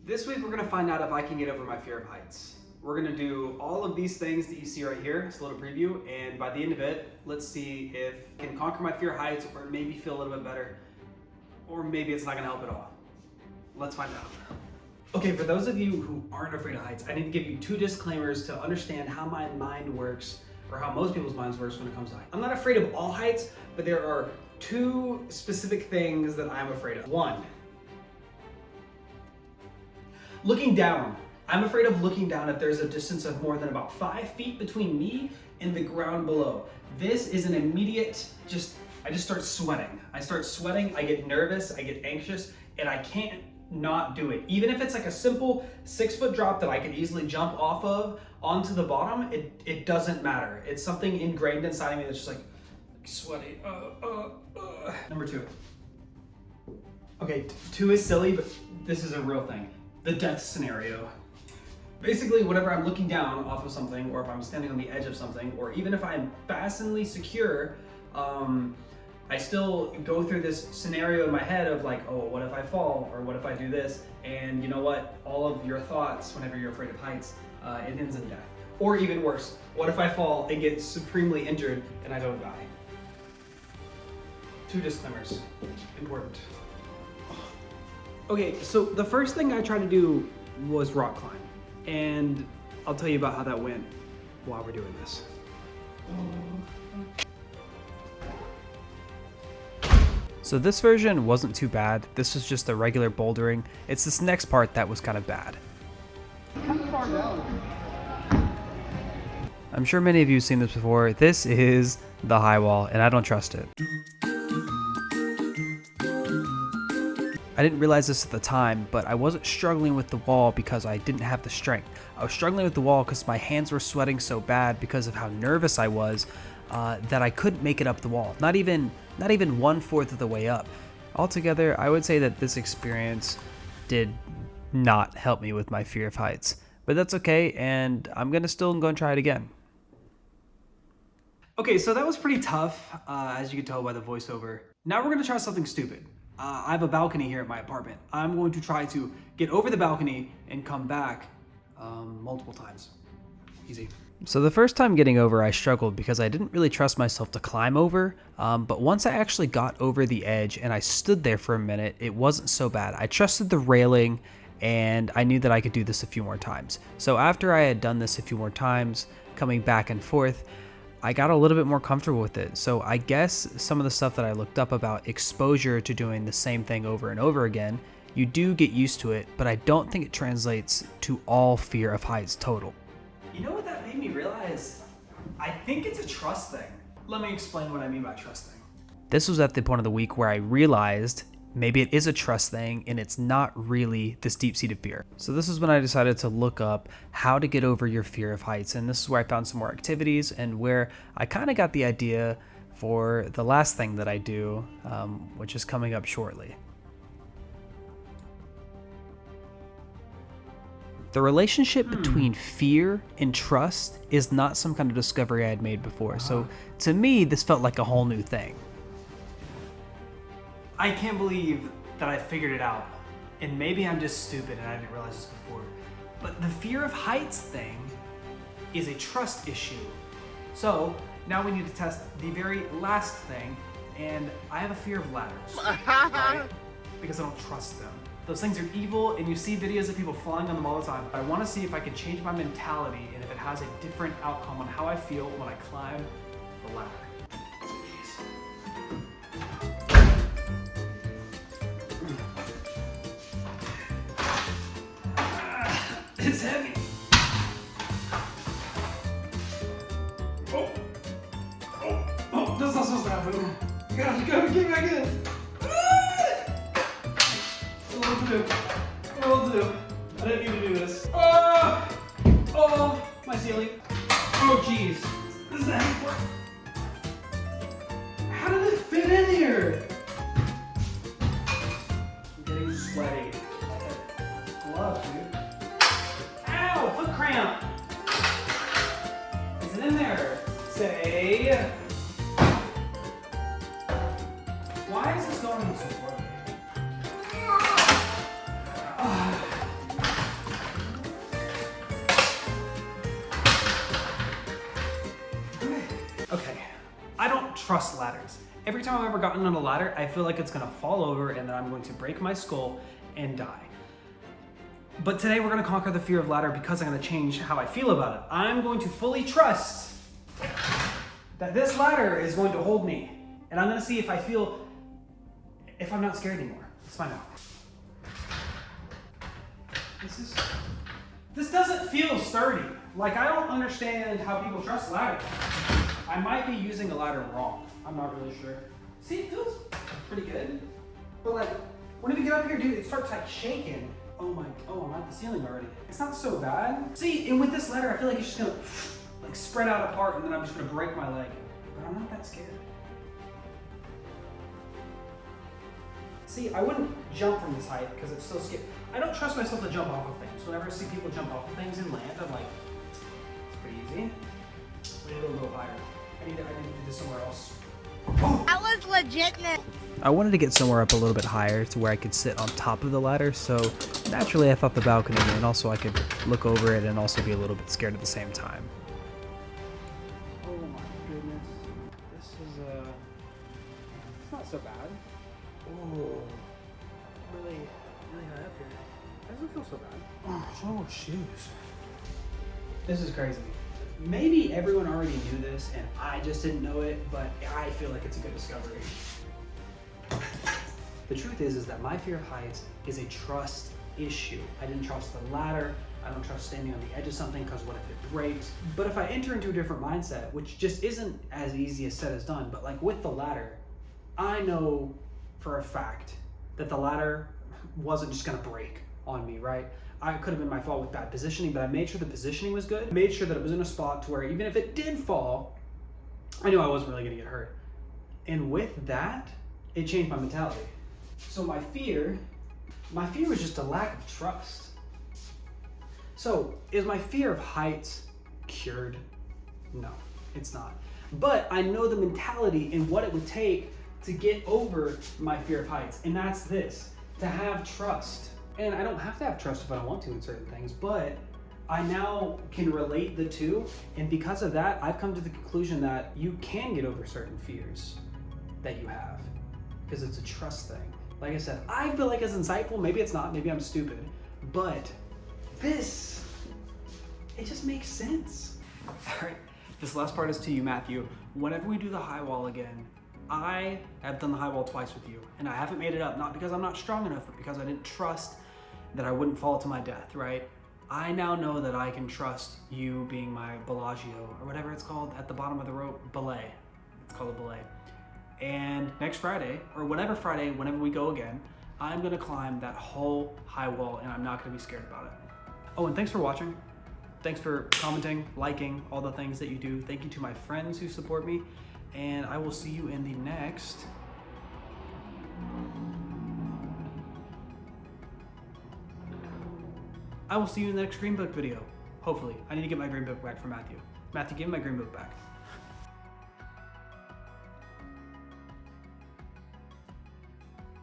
This week we're gonna find out if I can get over my fear of heights. We're gonna do all of these things that you see right here. It's a little preview, and by the end of it, let's see if I can conquer my fear of heights or maybe feel a little bit better, or maybe it's not gonna help at all. Let's find out. Okay, for those of you who aren't afraid of heights, I need to give you 2 disclaimers to understand how my mind works, or how most people's minds works when it comes to heights. I'm not afraid of all heights, but there are 2 specific things that I'm afraid of. 1, looking down. I'm afraid of looking down if there's a distance of more than about 5 feet between me and the ground below. This is an immediate, I just start sweating. I start sweating, I get nervous, I get anxious, and I can't not do it. Even if it's like a simple 6-foot drop that I could easily jump off of onto the bottom, it doesn't matter. It's something ingrained inside of me that's just like sweaty. Number 2. Okay, 2 is silly, but this is a real thing. The death scenario. Basically, whenever I'm looking down off of something, or if I'm standing on the edge of something, or even if I'm fastenedly secure, I still go through this scenario in my head of like, oh, what if I fall? Or what if I do this? And you know what? All of your thoughts, whenever you're afraid of heights, it ends in death. Or even worse, what if I fall and get supremely injured and I don't die? 2 disclaimers, important. Okay, so the first thing I tried to do was rock climb. And I'll tell you about how that went while we're doing this. So this version wasn't too bad. This was just the regular bouldering. It's this next part that was kind of bad. I'm sure many of you have seen this before. This is the high wall, and I don't trust it. I didn't realize this at the time, but I wasn't struggling with the wall because I didn't have the strength. I was struggling with the wall because my hands were sweating so bad because of how nervous I was that I couldn't make it up the wall. Not even 1/4 of the way up. Altogether, I would say that this experience did not help me with my fear of heights. But that's okay, and I'm gonna still go and try it again. Okay, so that was pretty tough, as you can tell by the voiceover. Now we're gonna try something stupid. I have a balcony here at my apartment. I'm going to try to get over the balcony and come back multiple times. Easy. So the first time getting over, I struggled because I didn't really trust myself to climb over, but once I actually got over the edge and I stood there for a minute, it wasn't so bad. I trusted the railing and I knew that I could do this a few more times. So after I had done this a few more times, coming back and forth, I got a little bit more comfortable with it. So I guess some of the stuff that I looked up about exposure to doing the same thing over and over again, you do get used to it, but I don't think it translates to all fear of heights total. You know what that made me realize? I think it's a trust thing. Let me explain what I mean by trusting. This was at the point of the week where I realized maybe it is a trust thing and it's not really this deep-seated fear. So this is when I decided to look up how to get over your fear of heights, and this is where I found some more activities and where I kind of got the idea for the last thing that I do, which is coming up shortly. The relationship between fear and trust is not some kind of discovery I had made before. So to me, this felt like a whole new thing. I can't believe that I figured it out. And maybe I'm just stupid and I didn't realize this before. But the fear of heights thing is a trust issue. So now we need to test the very last thing. And I have a fear of ladders, right? Because I don't trust them. Those things are evil, and you see videos of people flying on them all the time. I want to see if I can change my mentality and if it has a different outcome on how I feel when I climb the ladder. It's heavy. Oh, this is not supposed to happen. You gotta get back in. What to do? I didn't mean to do this. Oh, my ceiling. Oh, jeez. This is the heavy part. How did it fit in here? I'm getting sweaty. Like a glove, dude. Ow, foot cramp. Is it in there? Say. Why is this going so poorly? trust ladders. Every time I've ever gotten on a ladder, I feel like it's gonna fall over and that I'm going to break my skull and die. But today we're gonna conquer the fear of ladder because I'm gonna change how I feel about it. I'm going to fully trust that this ladder is going to hold me. And I'm gonna see if I'm not scared anymore. Let's find out. This doesn't feel sturdy. Like, I don't understand how people trust ladders. I might be using a ladder wrong. I'm not really sure. See, it feels pretty good. But like, whenever you get up here, dude, it starts like shaking. Oh, I'm at the ceiling already. It's not so bad. See, and with this ladder, I feel like it's just gonna like spread out apart and then I'm just gonna break my leg. But I'm not that scared. See, I wouldn't jump from this height because it's so scary. I don't trust myself to jump off of things. Whenever I see people jump off of things and land, I'm like, it's pretty easy. We need to go a little higher. I need to do this somewhere else. That was legitness. I wanted to get somewhere up a little bit higher to where I could sit on top of the ladder, so naturally I thought the balcony, and also I could look over it and also be a little bit scared at the same time. Oh my goodness. This is, it's not so bad. Oh, really high up here. It doesn't feel so bad. Oh, shoes. This is crazy. Maybe everyone already knew this and I just didn't know it, but I feel like it's a good discovery. The truth is that my fear of heights is a trust issue. I didn't trust the ladder. I don't trust standing on the edge of something because what if it breaks? But if I enter into a different mindset, which just isn't as easy as said as done, but like with the ladder, I know for a fact that the ladder wasn't just gonna break on me, right? I could have been my fault with bad positioning, but I made sure the positioning was good. I made sure that it was in a spot to where even if it did fall, I knew I wasn't really gonna get hurt. And with that, it changed my mentality. So my fear was just a lack of trust. So is my fear of heights cured? No, it's not. But I know the mentality and what it would take to get over my fear of heights. And that's this, to have trust. And I don't have to have trust if I don't want to in certain things, but I now can relate the two. And because of that, I've come to the conclusion that you can get over certain fears that you have because it's a trust thing. Like I said, I feel like it's insightful. Maybe it's not, maybe I'm stupid, but it just makes sense. All right, this last part is to you, Matthew. Whenever we do the high wall again, I have done the high wall twice with you, and I haven't made it up, not because I'm not strong enough, but because I didn't trust that I wouldn't fall to my death, right? I now know that I can trust you being my Bellagio, or whatever it's called, at the bottom of the rope, belay. It's called a belay. And next Friday, or whatever Friday, whenever we go again, I'm gonna climb that whole high wall, and I'm not gonna be scared about it. Oh, and thanks for watching. Thanks for commenting, liking, all the things that you do. Thank you to my friends who support me, and I will see you in the next... I will see you in the next Green Book video. Hopefully. I need to get my Green Book back from Matthew. Matthew, give me my Green Book back.